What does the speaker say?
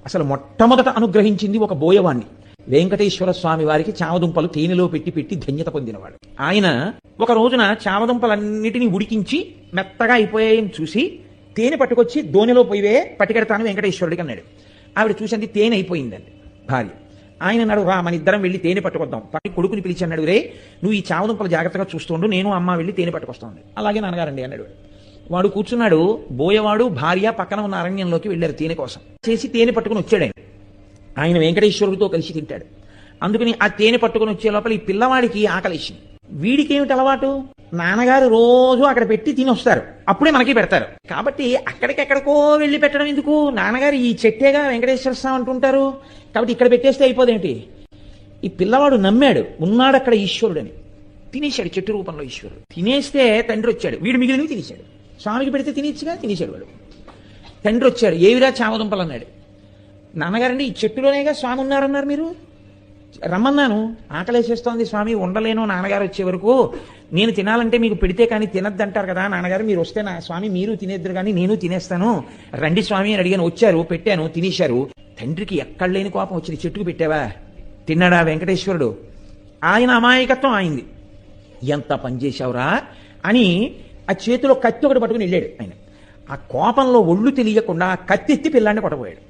అసలు మొట్టమొదట అనుగ్రహించింది ఒక బోయవాణ్ణి. వెంకటేశ్వర స్వామి వారికి చామదుంపలు తేనెలో పెట్టి పెట్టి ధన్యత పొందినవాడు ఆయన. ఒక రోజున చామదుంపలన్నిటినీ ఉడికించి మెత్తగా అయిపోయాయని చూసి తేనె పట్టుకొచ్చి దోణిలో పోయివే పట్టుకెడతాను వెంకటేశ్వరుడికి అన్నాడు. ఆవిడ చూసింది తేనె అయిపోయిందండి భార్య. ఆయన అన్నాడు, రా మన ఇద్దరం వెళ్ళి తేనె పట్టుకొద్దాం. పట్టి కొడుకుని పిలిచి అన్నాడు, రే నువ్వు ఈ చామదుంపలు జాగ్రత్తగా చూస్తుండు, నేను అమ్మ వెళ్ళి తేనె పట్టుకొస్తాను. అలాగే నాన్నగారండి అన్నాడు. వాడు కూర్చున్నాడు. బోయవాడు భార్య పక్కన ఉన్న అరణ్యంలోకి వెళ్ళారు తేనె కోసం. చేసి తేనె పట్టుకుని వచ్చాడు ఆయన. ఆయన వెంకటేశ్వరుడితో కలిసి తింటాడు. అందుకని ఆ తేనె పట్టుకుని వచ్చే లోపల ఈ పిల్లవాడికి ఆకలిసింది. వీడికి ఏమిటి అలవాటు, నాన్నగారు రోజు అక్కడ పెట్టి తినొస్తారు, అప్పుడే మనకి పెడతారు. కాబట్టి అక్కడికెక్కడికో వెళ్ళి పెట్టడం ఎందుకు, నాన్నగారు ఈ చెట్టేగా వెంకటేశ్వర స్వామి అంటుంటారు, కాబట్టి ఇక్కడ పెట్టేస్తే అయిపోదేంటి. ఈ పిల్లవాడు నమ్మాడు, ఉన్నాడు అక్కడ ఈశ్వరుడని. తినేశాడు చెట్టు రూపంలో ఈశ్వరుడు. తినేస్తే తండ్రి వచ్చాడు, వీడు మిగిలినవి తినేశాడు. స్వామికి పెడితే తినేచ్చుగా, తినేశాడు వాడు. తండ్రి వచ్చాడు, ఏవిరా చామదుంపలు అన్నాడు. నాన్నగారండి ఈ చెట్టులోనేగా స్వామి ఉన్నారన్నారు, మీరు రమ్మన్నాను, ఆకలేసేస్తోంది స్వామి, ఉండలేను నాన్నగారు వచ్చే వరకు, నేను తినాలంటే మీకు పెడితే కానీ తినద్దంటారు కదా నాన్నగారు, మీరు వస్తే నా స్వామి మీరు తినేద్దరు కానీ నేను తినేస్తాను, రండి స్వామి అని అడిగాను. వచ్చారు, పెట్టాను, తినేశారు. తండ్రికి ఎక్కడ లేని కోపం వచ్చింది. చెట్టుకు పెట్టావా, తిన్నాడా వెంకటేశ్వరుడు. ఆయన అమాయకత్వం ఆయింది. ఎంత పనిచేశావురా అని ఆ చేతిలో కత్తి ఒకటి పట్టుకుని వెళ్ళాడు ఆయన. ఆ కోపంలో ఒళ్ళు తెలియకుండా కత్తి ఎత్తి పిల్లాన్ని కొట్టబోయాడు.